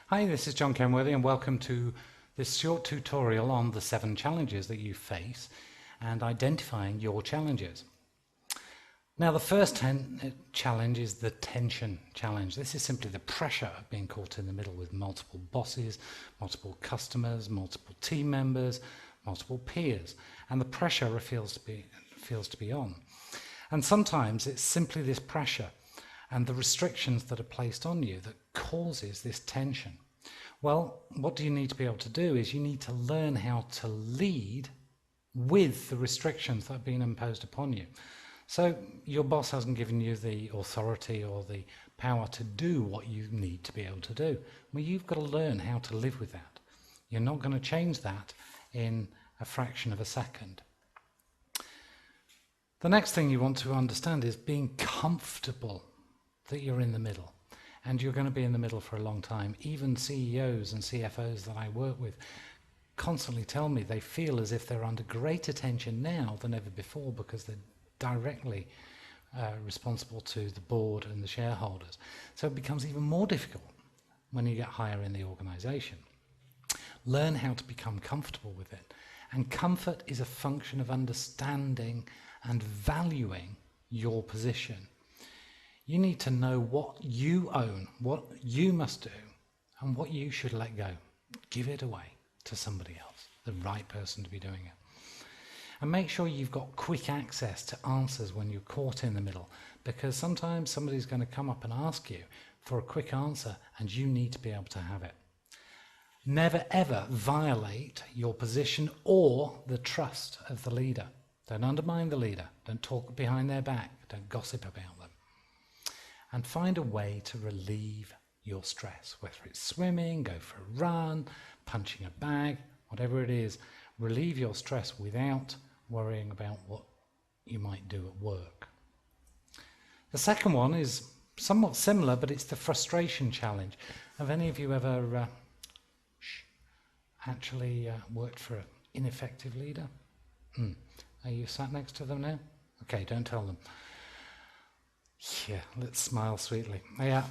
Hi, this is John Kenworthy and welcome to this short tutorial on the 7 challenges that you face and identifying your challenges. Now the first challenge is the tension challenge. This is simply the pressure of being caught in the middle with multiple bosses, multiple customers, multiple team members, multiple peers, and the pressure feels to be on. And sometimes it's simply this pressure and the restrictions that are placed on you that causes this tension. Well, what do you need to be able to do is you need to learn how to lead with the restrictions that have been imposed upon you. So your boss hasn't given you the authority or the power to do what you need to be able to do. Well, you've got to learn how to live with that. You're not going to change that in a fraction of a second. The next thing you want to understand is being comfortable that you're in the middle, and you're going to be in the middle for a long time. Even CEOs and CFOs that I work with constantly tell me they feel as if they're under greater tension now than ever before because they're directly responsible to the board and the shareholders. So it becomes even more difficult when you get higher in the organization. Learn how to become comfortable with it, and comfort is a function of understanding and valuing your position. You need to know what you own, what you must do, and what you should let go. Give it away to somebody else, the right person to be doing it. And make sure you've got quick access to answers when you're caught in the middle, because sometimes somebody's going to come up and ask you for a quick answer, and you need to be able to have it. Never ever violate your position or the trust of the leader. Don't undermine the leader. Don't talk behind their back. Don't gossip about them. And find a way to relieve your stress, whether it's swimming, go for a run, punching a bag, whatever it is. Relieve your stress without worrying about what you might do at work. The second one is somewhat similar, but it's the frustration challenge. Have any of you ever actually worked for an ineffective leader? Are you sat next to them now? Okay, don't tell them. Yeah, let's smile sweetly. Yeah,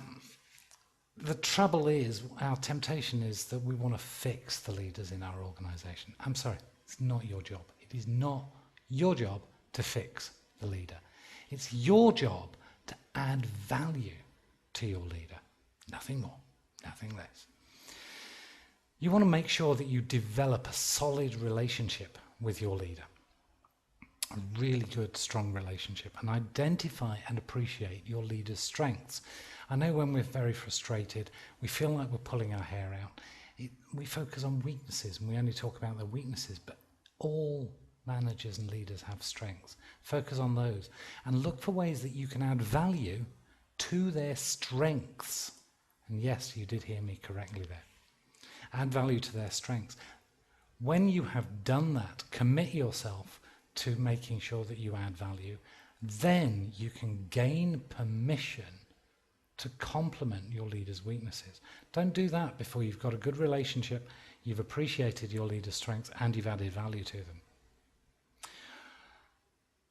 the trouble is, our temptation is that we want to fix the leaders in our organization. I'm sorry, it's not your job. It is not your job to fix the leader. It's your job to add value to your leader. Nothing more, nothing less. You want to make sure that you develop a solid relationship with your leader. A really good, strong relationship, and identify and appreciate your leader's strengths. I know when we're very frustrated, we feel like we're pulling our hair out. We focus on weaknesses and we only talk about their weaknesses, but all managers and leaders have strengths. Focus on those and look for ways that you can add value to their strengths. And yes, you did hear me correctly there. Add value to their strengths. When you have done that, commit yourself to making sure that you add value, then you can gain permission to complement your leader's weaknesses. Don't do that before you've got a good relationship, you've appreciated your leader's strengths, and you've added value to them.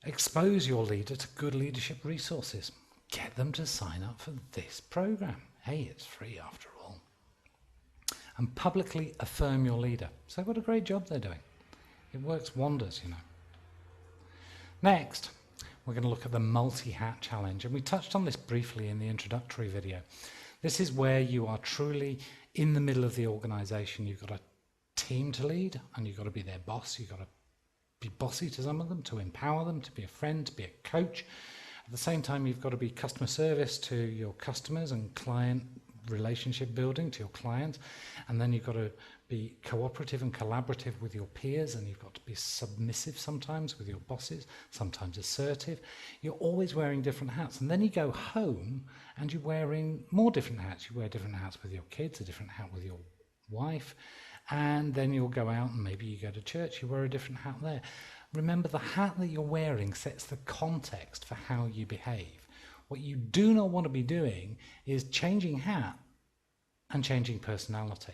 Expose your leader to good leadership resources. Get them to sign up for this program. Hey, it's free after all. And publicly affirm your leader. So what a great job they're doing. It works wonders, you know. Next, we're going to look at the multi-hat challenge, and we touched on this briefly in the introductory video. This is where you are truly in the middle of the organization. You've got a team to lead, and you've got to be their boss. You've got to be bossy to some of them, to empower them, to be a friend, to be a coach. At the same time, you've got to be customer service to your customers and client relationship building to your clients, and then you've got to be cooperative and collaborative with your peers, and you've got to be submissive sometimes with your bosses, sometimes assertive. You're always wearing different hats, and then you go home and you're wearing more different hats. You wear different hats with your kids, a different hat with your wife, and then you'll go out and maybe you go to church, you wear a different hat there. Remember, the hat that you're wearing sets the context for how you behave. What you do not want to be doing is changing hat and changing personality.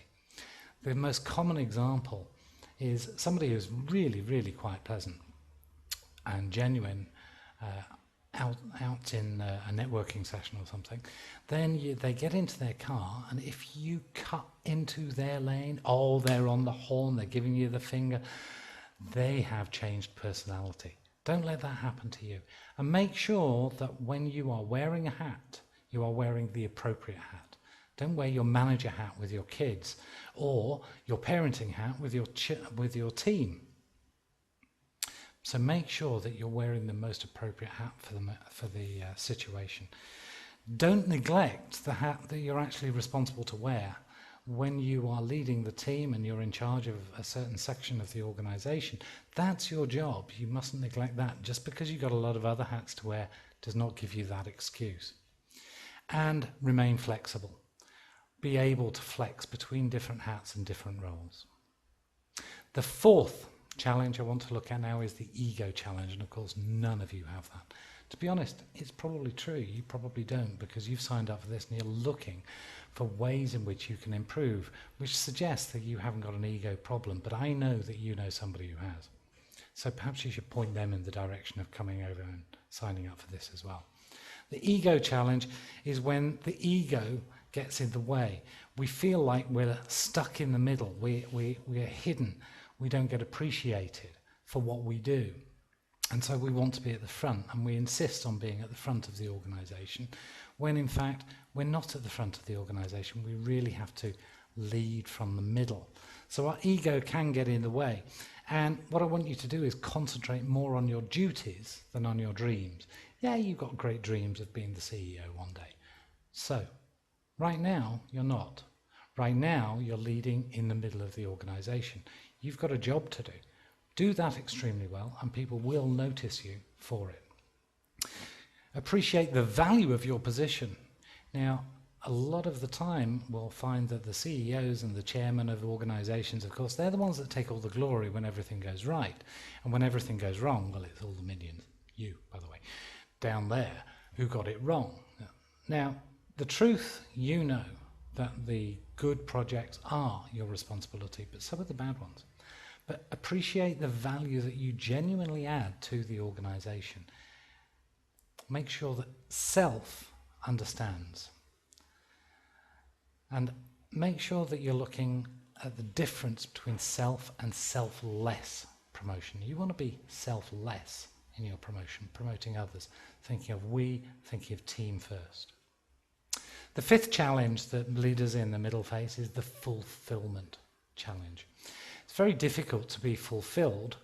The most common example is somebody who's really, really quite pleasant and genuine out in a networking session or something, then they get into their car, and if you cut into their lane, oh, they're on the horn, they're giving you the finger, they have changed personality. Don't let that happen to you. And make sure that when you are wearing a hat, you are wearing the appropriate hat. Don't wear your manager hat with your kids, or your parenting hat with your team. So make sure that you're wearing the most appropriate hat for the situation. Don't neglect the hat that you're actually responsible to wear when you are leading the team and you're in charge of a certain section of the organization. That's your job. You mustn't neglect that. Just because you've got a lot of other hats to wear does not give you that excuse. And remain flexible. Be able to flex between different hats and different roles. The fourth challenge I want to look at now is the ego challenge, and of course none of you have that. To be honest, it's probably true. You probably don't, because you've signed up for this and you're looking for ways in which you can improve, which suggests that you haven't got an ego problem, but I know that you know somebody who has. So perhaps you should point them in the direction of coming over and signing up for this as well. The ego challenge is when the ego gets in the way. We feel like we're stuck in the middle. We're hidden. We don't get appreciated for what we do. And so we want to be at the front, and we insist on being at the front of the organisation, when in fact we're not at the front of the organisation. We really have to lead from the middle. So our ego can get in the way. And what I want you to do is concentrate more on your duties than on your dreams. Yeah, you've got great dreams of being the CEO one day. So right now, you're not. Right now, you're leading in the middle of the organisation. You've got a job to do. Do that extremely well, and people will notice you for it. Appreciate the value of your position. Now, a lot of the time, we'll find that the CEOs and the chairmen of organisations, of course, they're the ones that take all the glory when everything goes right. And when everything goes wrong, well, it's all the minions, you, by the way, down there, who got it wrong. Now, the truth, you know that the good projects are your responsibility, but so are the bad ones. But appreciate the value that you genuinely add to the organisation. Make sure that self understands. And make sure that you're looking at the difference between self and selfless promotion. You want to be selfless in your promotion, promoting others, thinking of we, thinking of team first. The fifth challenge that leaders in the middle face is the fulfillment challenge. It's very difficult to be fulfilled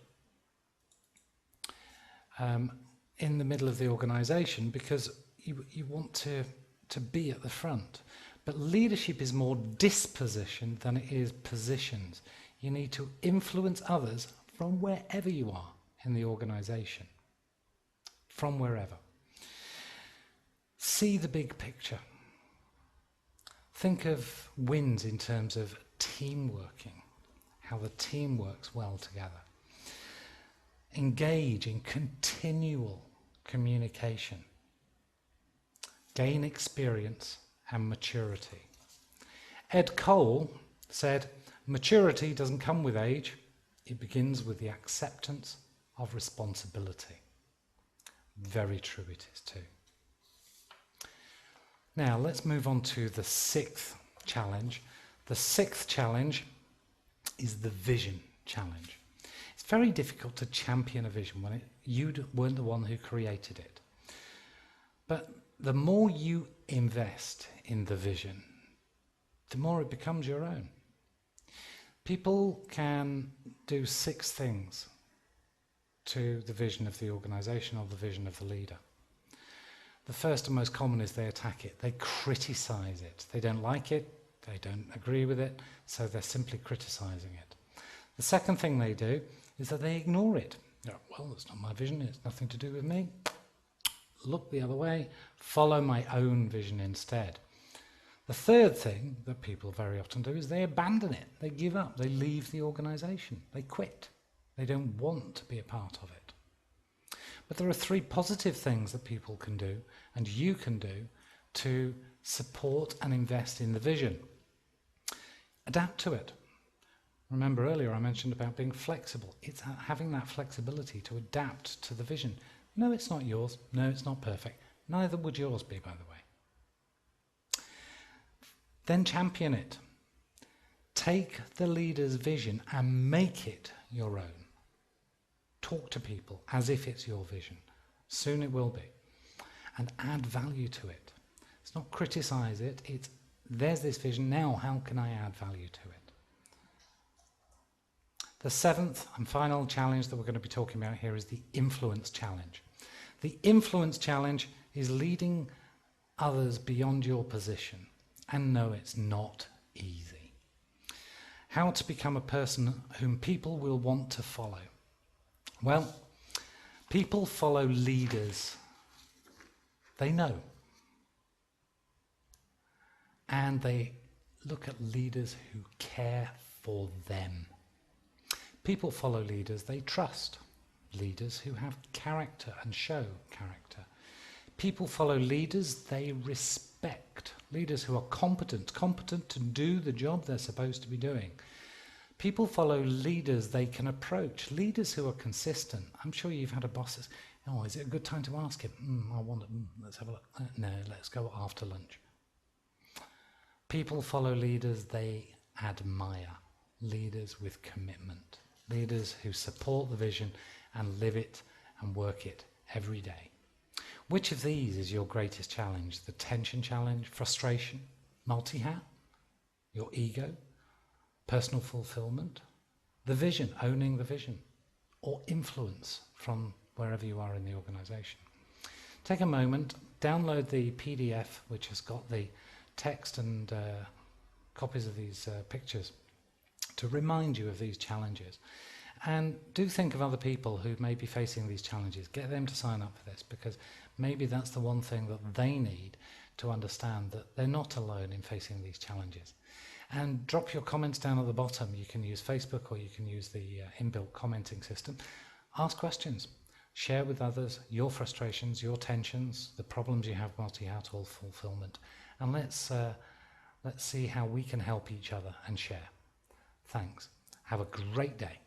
in the middle of the organisation because you want to be at the front. But leadership is more disposition than it is positions. You need to influence others from wherever you are in the organisation. From wherever. See the big picture. Think of wins in terms of team working, how the team works well together. Engage in continual communication. Gain experience and maturity. Ed Cole said, maturity doesn't come with age, it begins with the acceptance of responsibility. Very true it is too. Now let's move on to the sixth challenge. The sixth challenge is the vision challenge. It's very difficult to champion a vision when you weren't the one who created it. But the more you invest in the vision, the more it becomes your own. People can do 6 things to the vision of the organisation or the vision of the leader. The first and most common is they attack it. They criticise it. They don't like it. They don't agree with it. So they're simply criticising it. The second thing they do is that they ignore it. Well, it's not my vision. It's nothing to do with me. Look the other way. Follow my own vision instead. The third thing that people very often do is they abandon it. They give up. They leave the organisation. They quit. They don't want to be a part of it. But there are 3 positive things that people can do and you can do to support and invest in the vision. Adapt to it. Remember earlier I mentioned about being flexible. It's having that flexibility to adapt to the vision. No, it's not yours. No, it's not perfect. Neither would yours be, by the way. Then champion it. Take the leader's vision and make it your own. Talk to people as if it's your vision. Soon it will be. And add value to it. It's not criticize it, it's there's this vision, now how can I add value to it? The seventh and final challenge that we're going to be talking about here is the influence challenge. The influence challenge is leading others beyond your position. And no, it's not easy. How to become a person whom people will want to follow. Well, people follow leaders they know. And they look at leaders who care for them. People follow leaders they trust. Leaders who have character and show character. People follow leaders they respect. Leaders who are competent to do the job they're supposed to be doing. People follow leaders they can approach. Leaders who are consistent. I'm sure you've had a boss that's, oh, is it a good time to ask him? I wonder, let's have a look. No, let's go after lunch. People follow leaders they admire. Leaders with commitment. Leaders who support the vision and live it and work it every day. Which of these is your greatest challenge? The tension challenge, frustration, multi-hat, your ego, personal fulfillment, the vision, owning the vision, or influence from wherever you are in the organisation. Take a moment, download the PDF which has got the text and copies of these pictures to remind you of these challenges. And do think of other people who may be facing these challenges. Get them to sign up for this, because maybe that's the one thing that they need to understand, that they're not alone in facing these challenges. And drop your comments down at the bottom. You can use Facebook or you can use the inbuilt commenting system. Ask questions. Share with others your frustrations, your tensions, the problems you have multi-hat or fulfillment. And let's see how we can help each other and share. Thanks. Have a great day.